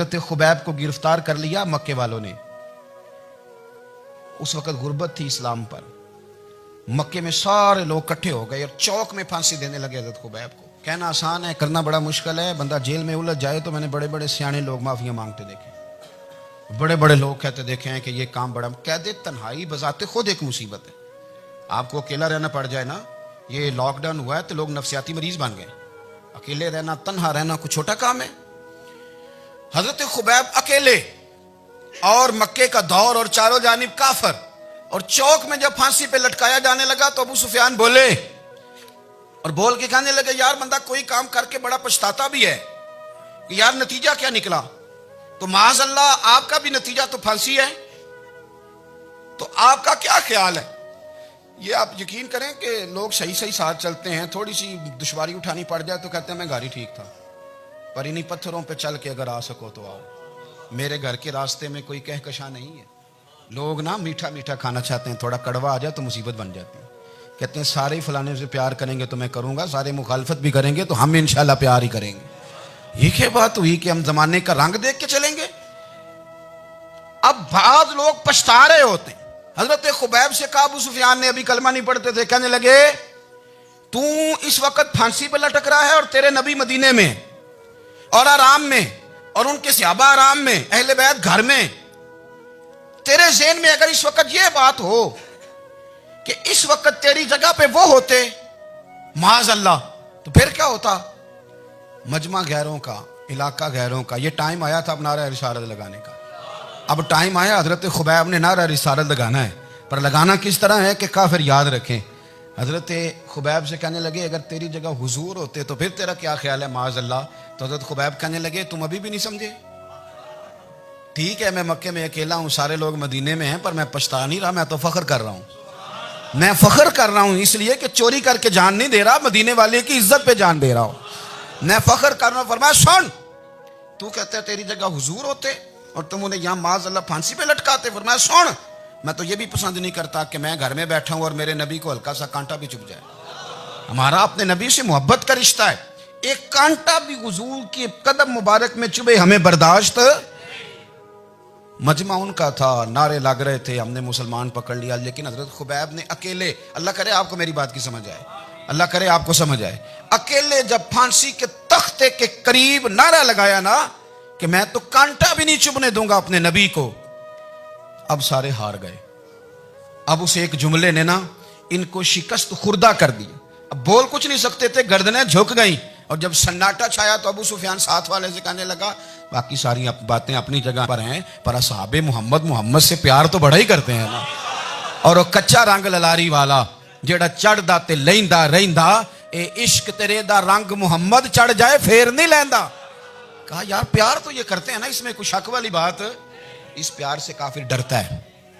حضرت خبیب کو گرفتار کر لیا مکے والوں نے. اس وقت غربت تھی اسلام پر. مکے میں سارے لوگ کٹھے ہو گئے اور چوک میں پھانسی دینے لگے حضرت خبیب کو. کہنا آسان ہے, کرنا بڑا مشکل ہے. بندہ جیل میں الجھ جائے تو میں نے بڑے بڑے سیانے لوگ معافیاں مانگتے دیکھے, بڑے بڑے لوگ کہتے دیکھے ہیں کہ یہ کام بڑا. قید تنہائی بذات خود ایک مصیبت ہے. آپ کو اکیلا رہنا پڑ جائے نا, یہ لاک ڈاؤن ہوا ہے تو لوگ نفسیاتی مریض بن گئے. اکیلے رہنا, تنہا رہنا کوئی چھوٹا کام ہے؟ حضرت خبیب اکیلے اور مکے کا دور اور چاروں جانب کافر, اور چوک میں جب پھانسی پہ لٹکایا جانے لگا تو ابو سفیان بولے اور بول کے کہنے لگے یار بندہ کوئی کام کر کے بڑا پچھتاتا بھی ہے کہ یار نتیجہ کیا نکلا. تو معاذ اللہ آپ کا بھی نتیجہ تو پھانسی ہے, تو آپ کا کیا خیال ہے؟ یہ آپ یقین کریں کہ لوگ صحیح صحیح ساتھ چلتے ہیں, تھوڑی سی دشواری اٹھانی پڑ جائے تو کہتے ہیں میں گھر ہی ٹھیک تھا, پر انہی پتھروں پہ چل کے اگر آ سکو تو آؤ. میرے گھر کے راستے میں کوئی کہکشاں نہیں ہے. لوگ نا میٹھا میٹھا کھانا چاہتے ہیں, تھوڑا کڑوا آ جائے تو مصیبت بن جاتی ہے. کہتے ہیں سارے فلانے سے پیار کریں گے تو میں کروں گا, سارے مخالفت بھی کریں گے تو ہم انشاءاللہ پیار ہی کریں گے. یہ کیا بات ہوئی کہ ہم زمانے کا رنگ دیکھ کے چلیں گے؟ اب بعض لوگ پچھتا رہے ہوتے ہیں. حضرت خبیب سے کہا ابو سفیان نے, ابھی کلمہ نہیں پڑھتے تھے, کہنے لگے تو اس وقت پھانسی پہ لٹک رہا ہے اور تیرے نبی مدینے میں اور آرام میں, اور ان کے صحابہ آرام میں, اہل بیت گھر میں. تیرے ذہن میں اگر اس وقت یہ بات ہو کہ اس وقت تیری جگہ پہ وہ ہوتے معاذ اللہ, تو پھر کیا ہوتا؟ مجمع غیروں کا, علاقہ غیروں کا. یہ ٹائم آیا تھا اب نعرہ رسالت لگانے کا. اب ٹائم آیا حضرت خبیب نے نعرہ رسالت لگانا ہے, پر لگانا کس طرح ہے کہ کافر یاد رکھیں. حضرت خبیب سے کہنے لگے اگر تیری جگہ حضور ہوتے تو پھر تیرا کیا خیال ہے معاذ اللہ؟ تو حضرت خبیب کہنے لگے تم ابھی بھی نہیں سمجھے. ٹھیک ہے میں مکے میں اکیلا ہوں, سارے لوگ مدینے میں ہیں, پر میں پچھتا نہیں رہا, میں تو فخر کر رہا ہوں. میں فخر کر رہا ہوں اس لیے کہ چوری کر کے جان نہیں دے رہا, مدینے والے کی عزت پہ جان دے رہا ہوں. میں فخر کر رہا ہوں. فرمایا سن, تو کہتا ہے تیری جگہ حضور ہوتے اور تم انہیں یہاں معاذ اللہ پھانسی پہ لٹکاتے. فرمایا سن, میں تو یہ بھی پسند نہیں کرتا کہ میں گھر میں بیٹھا ہوں اور میرے نبی کو ہلکا سا کانٹا بھی چبھ جائے. ہمارا اپنے نبی سے محبت کا رشتہ ہے, ایک کانٹا بھی حضور کے قدم مبارک میں چبھے ہمیں برداشت. مجمع ان کا تھا, نعرے لگ رہے تھے, ہم نے مسلمان پکڑ لیا. لیکن حضرت خبیب نے اکیلے, اللہ کرے آپ کو میری بات کی سمجھ آئے, اللہ کرے آپ کو سمجھ آئے, اکیلے جب پھانسی کے تختے کے قریب نعرہ لگایا نا کہ میں تو کانٹا بھی نہیں چبھنے دوں گا اپنے نبی کو, اب سارے ہار گئے. اب اس ایک جملے نے نا ان کو شکست خوردہ کر دی. اب بول کچھ نہیں سکتے تھے, گردنیں جھک گئیں. اور جب سناٹا چھایا تو ابو سفیان ساتھ والے سے کہنے لگا باقی ساری باتیں اپنی جگہ پر ہیں, پر اصحاب محمد سے پیار تو بڑا ہی کرتے ہیں نا. اور وہ کچا رنگ للاری والا جیڑا چڑھدا تے لیندا رہندا, اے عشق تیرے دا رنگ محمد چڑھ جائے پھر نہیں لیندا. کہا یار پیار تو یہ کرتے ہیں نا, اس میں کوئی شک والی بات. اس پیار سے کافر ڈرتا ہے.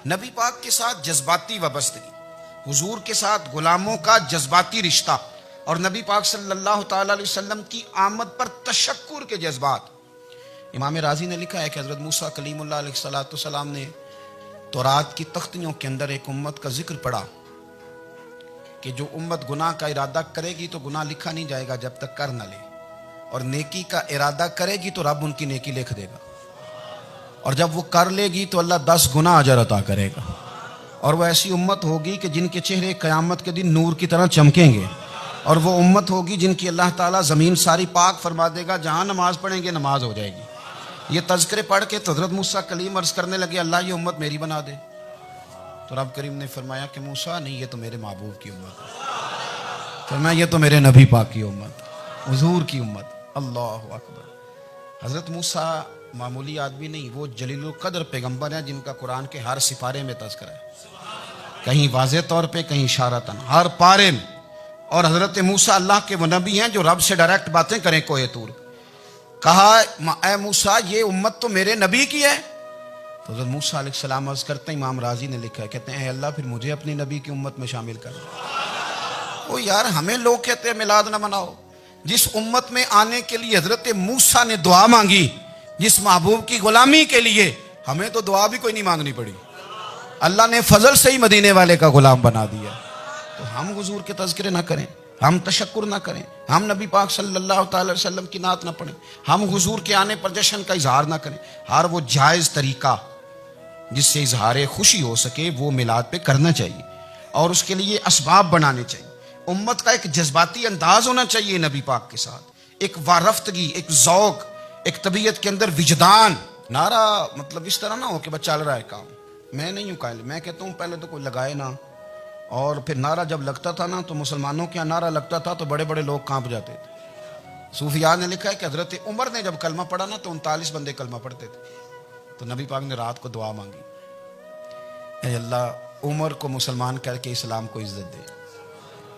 نبی پاک کے ساتھ جذباتی وابستگی, حضور کے ساتھ غلاموں کا جذباتی رشتہ, اور نبی پاک صلی اللہ تعالی علیہ وسلم کی آمد پر تشکر کے جذبات. امام رازی نے لکھا ہے کہ حضرت موسیٰ کلیم اللہ علیہ السلام نے تورات کی تختیوں کے اندر ایک امت کا ذکر پڑھا کہ جو امت گناہ کا ارادہ کرے گی تو گناہ لکھا نہیں جائے گا جب تک کر نہ لے, اور نیکی کا ارادہ کرے گی تو رب ان کی نیکی لکھ دے گا, اور جب وہ کر لے گی تو اللہ 10 گنا اجر عطا کرے گا. اور وہ ایسی امت ہوگی کہ جن کے چہرے قیامت کے دن نور کی طرح چمکیں گے, اور وہ امت ہوگی جن کی اللہ تعالیٰ زمین ساری پاک فرما دے گا, جہاں نماز پڑھیں گے نماز ہو جائے گی. یہ تذکرے پڑھ کے تو حضرت موسیٰ کلیم عرض کرنے لگے اللہ یہ امت میری بنا دے. تو رب کریم نے فرمایا کہ موسیٰ نہیں, یہ تو میرے محبوب کی امت ہے. فرمایا یہ تو میرے نبی پاک کی امت, حضور کی امت. اللہ اکبر. حضرت موسیٰ معمولی آدمی نہیں, وہ جلیل القدر پیغمبر ہیں جن کا قرآن کے ہر سپارے میں تذکرہ ہے, کہیں واضح طور پہ کہیں اشارتاً, ہر پارے میں. اور حضرت موسیٰ اللہ کے وہ نبی ہیں جو رب سے ڈائریکٹ باتیں کریں کوہ طور. کہا اے موسیٰ یہ امت تو میرے نبی کی ہے. تو حضرت موسیٰ علیہ السلام عرض کرتے ہیں, امام رازی نے لکھا ہے, کہتے ہیں اے اللہ پھر مجھے اپنی نبی کی امت میں شامل کر. او یار ہمیں لوگ کہتے ہیں میلاد نہ مناؤ, جس امت میں آنے کے لیے حضرت موسیٰ نے دعا مانگی, جس محبوب کی غلامی کے لیے, ہمیں تو دعا بھی کوئی نہیں مانگنی پڑی, اللہ نے فضل سے ہی مدینے والے کا غلام بنا دیا. تو ہم حضور کے تذکرے نہ کریں. ہم تشکر نہ کریں, ہم نبی پاک صلی اللہ تعالی وسلم کی نعت نہ پڑھیں, ہم حضور کے آنے پر جشن کا اظہار نہ کریں. ہر وہ جائز طریقہ جس سے اظہار خوشی ہو سکے وہ میلاد پہ کرنا چاہیے, اور اس کے لیے اسباب بنانے چاہیے. امت کا ایک جذباتی انداز ہونا چاہیے نبی پاک کے ساتھ, ایک وارفتگی, ایک ذوق, ایک طبیعت کے اندر وجدان. نعرہ مطلب اس طرح نہ ہو کہ بس چل رہا ہے کام. میں نہیں ہوں قائل, میں کہتا ہوں پہلے تو کوئی لگائے نا, اور پھر نعرہ جب لگتا تھا نا تو مسلمانوں کے یہاں نعرہ لگتا تھا تو بڑے بڑے لوگ کانپ جاتے تھے. صوفیاء نے لکھا ہے کہ حضرت عمر نے جب کلمہ پڑھا نا تو 39 بندے کلمہ پڑھتے تھے. تو نبی پاک نے رات کو دعا مانگی, اے اللہ عمر کو مسلمان کر کے اسلام کو عزت دے.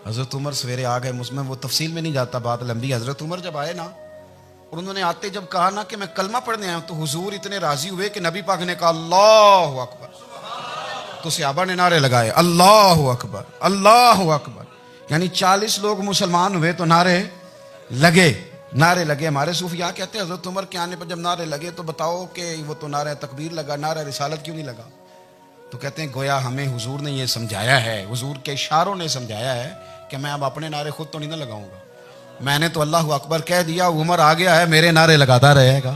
حضرت عمر سویرے آ گئے, میں وہ تفصیل میں نہیں جاتا, بات لمبی. حضرت عمر جب آئے نا اور انہوں نے آتے جب کہا نا کہ میں کلمہ پڑھنے آیا ہوں, تو حضور اتنے راضی ہوئے کہ نبی پاک نے کہا اللہ اکبر. تو صحابہ نے نعرے لگائے اللہ اکبر اللہ اکبر, یعنی 40 لوگ مسلمان ہوئے تو نعرے لگے. ہمارے صوفیاء کہتے ہیں حضرت عمر کے آنے پر جب نعرے لگے تو بتاؤ کہ وہ تو نعرہ تکبیر لگا, نعرہ رسالت کیوں نہیں لگا؟ تو کہتے ہیں گویا ہمیں حضور نے یہ سمجھایا ہے, حضور کے اشاروں نے سمجھایا ہے کہ میں اب اپنے نعرے خود تو نہیں نہ لگاؤں گا, میں نے تو اللہ اکبر کہہ دیا, عمر آ گیا ہے میرے نعرے لگاتا رہے گا.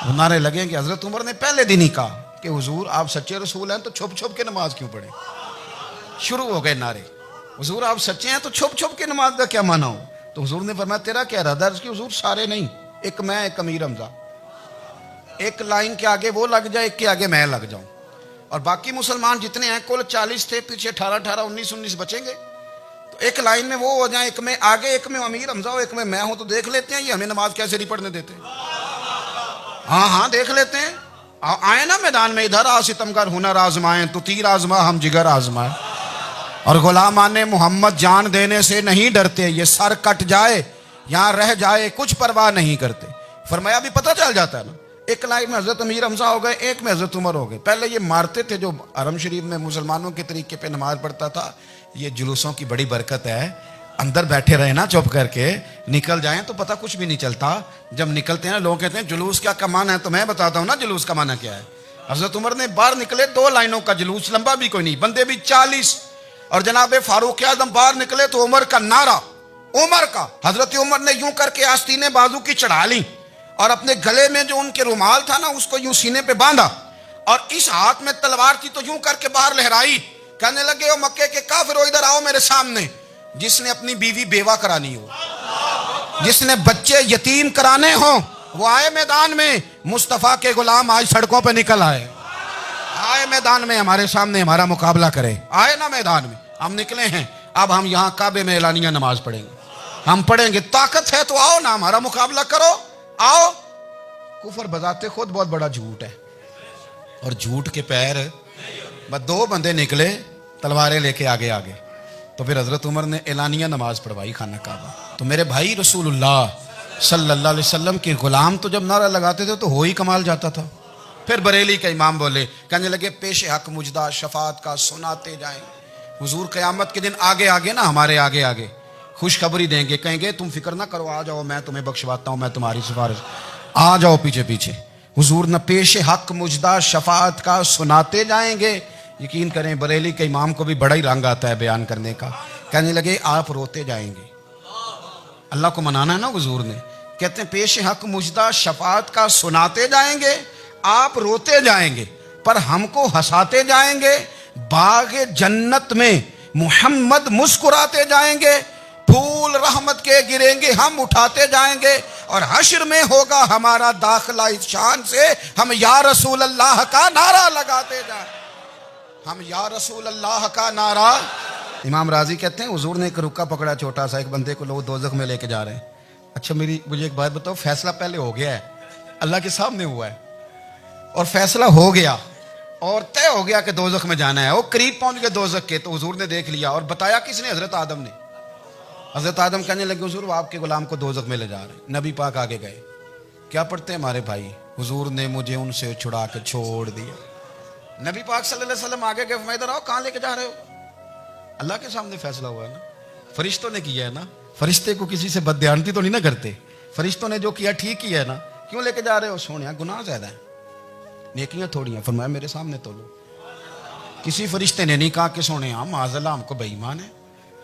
وہ نعرے لگیں گے. حضرت عمر نے پہلے دن ہی کہا کہ حضور آپ سچے رسول ہیں تو چھپ چھپ کے نماز کیوں پڑھیں. شروع ہو گئے نعرے, حضور آپ سچے ہیں تو چھپ چھپ کے نماز کا کیا معنی ہو؟ تو حضور نے فرمایا تیرا کیا ارادہ ہے؟ کہ حضور سارے نہیں, ایک میں, ایک امیر حمزہ, ایک لائن کے آگے وہ لگ جائے, ایک کے آگے میں لگ جاؤں, اور باقی مسلمان جتنے ہیں کل 40 تھے, پیچھے 18 19 بچیں گے, تو ایک لائن میں وہ ہو جائیں, ایک میں آگے, ایک میں امیر حمزہ ہو, ایک میں ہوں, تو دیکھ لیتے ہیں یہ ہمیں نماز کیسے نہیں پڑھنے دیتے. ہاں دیکھ لیتے ہیں, آئے نا میدان میں, ادھر آ ستمگر ہنر آزمائیں تو تیر آزما ہم جگر آزمائیں, اور غلامان محمد جان دینے سے نہیں ڈرتے, یہ سر کٹ جائے یہاں رہ جائے کچھ پرواہ نہیں کرتے. فرمایا بھی پتہ چل جاتا ہے نا, ایک لائن میں حضرت امیر حمزہ ہو گئے, ایک میں حضرت عمر ہو گئے. پہلے یہ مارتے تھے جو حرم شریف میں مسلمانوں کے طریقے پہ نماز پڑھتا تھا, یہ جلوسوں کی بڑی برکت ہے, اندر بیٹھے رہے نا چپ کر کے, نکل جائیں تو پتہ کچھ بھی نہیں چلتا. جب نکلتے ہیں لوگ کہتے ہیں جلوس کیا معنی ہے, تو میں بتاتا ہوں نا جلوس کا معنی کیا ہے. حضرت عمر نے باہر نکلے 2 لائنوں کا جلوس, لمبا بھی کوئی نہیں, بندے بھی 40, اور جناب فاروق اعظم باہر نکلے تو عمر کا نعرہ, عمر کا. حضرت عمر نے یوں کر کے آستینیں بازو کی چڑھا لی, اور اپنے گلے میں جو ان کے رومال تھا نا اس کو یوں سینے پہ باندھا, اور اس ہاتھ میں تلوار تھی تو یوں کر کے باہر لہرائی. کہنے لگے او مکے کے کافرو ادھر آؤ میرے سامنے, جس نے اپنی بیوی بیوہ کرانی ہو, جس نے بچے یتیم کرانے ہوں, وہ آئے میدان میں. مصطفیٰ کے غلام آج سڑکوں پہ نکل آئے میدان میں, ہمارے سامنے ہمارا مقابلہ کرے. آئے نا میدان میں, ہم نکلے ہیں, اب ہم یہاں کعبے میں اعلانیہ نماز پڑھیں گے, ہم پڑھیں گے. طاقت ہے تو آؤ نا, ہمارا مقابلہ کرو, آؤ. کفر بذات خود بہت بڑا جھوٹ ہے, اور جھوٹ کے پیر, بس 2 بندے نکلے تلواریں لے کے آگے, تو پھر حضرت عمر نے اعلانیہ نماز پڑھوائی خانہ کعبہ. تو میرے بھائی رسول اللہ صلی اللہ علیہ وسلم کے غلام تو جب نعرہ لگاتے تھے تو ہو ہی کمال جاتا تھا. پھر بریلی کا امام بولے, کہنے لگے پیش حق مجدہ شفاعت کا سناتے جائیں. حضور قیامت کے دن آگے نا, ہمارے آگے خوشخبری دیں گے, کہیں گے تم فکر نہ کرو, آ جاؤ میں تمہیں بخشواتا ہوں, میں تمہاری سفارش, آ جاؤ پیچھے. حضور نہ پیش حق مجدہ شفاعت کا سناتے جائیں گے. یقین کریں بریلی کے امام کو بھی بڑا ہی رنگ آتا ہے بیان کرنے کا. کہنے لگے آپ روتے جائیں گے, اللہ کو منانا ہے نا حضور نے. کہتے ہیں پیش حق مجدہ شفاعت کا سناتے جائیں گے, آپ روتے جائیں گے, پر ہم کو ہنساتے جائیں گے. باغ جنت میں محمد مسکراتے جائیں گے, پھول رحمت کے گریں گے, ہم اٹھاتے جائیں گے, اور حشر میں ہوگا ہمارا داخلہ اس شان سے, ہم یا رسول اللہ کا نعرہ لگاتے جائیں, ہم یا رسول اللہ کا نعرہ. امام راضی کہتے ہیں حضور نے ایک رکا پکڑا چھوٹا سا, ایک بندے کو لوگ دوزخ میں لے کے جا رہے ہیں. اچھا مجھے ایک بات بتاؤ, فیصلہ پہلے ہو گیا ہے, اللہ کے سامنے ہوا ہے, اور فیصلہ ہو گیا اور طے ہو گیا کہ دوزخ میں جانا ہے. وہ قریب پہنچ گئے دوزخ کے, تو حضور نے دیکھ لیا, اور بتایا کس نے؟ حضرت آدم نے. حضرت آدم کہنے لگے حضور وہ آپ کے غلام کو دوزخ میں لے جا رہے ہیں. نبی پاک آگے گئے, کیا پڑھتے ہیں ہمارے بھائی, حضور نے مجھے ان سے چھڑا کے چھوڑ دیا. نبی پاک صلی اللہ علیہ وسلم آگے گئے, ادھر آؤ, کہاں لے کے جا رہے ہو؟ اللہ کے سامنے فیصلہ ہوا ہے نا, فرشتوں نے کیا ہے نا. فرشتے کو کسی سے بددیانتی تو نہیں نہ کرتے, فرشتوں نے جو کیا ٹھیک کیا ہے نا. کیوں لے کے جا رہے ہو؟ سونے گناہ زیادہ ہیں, نیکیاں تھوڑی ہیں. فرمایا میرے سامنے تو لو. کسی فرشتے نے نہیں کہا کہ سونے معاذ اللہ ہم کو بے ایمان ہے,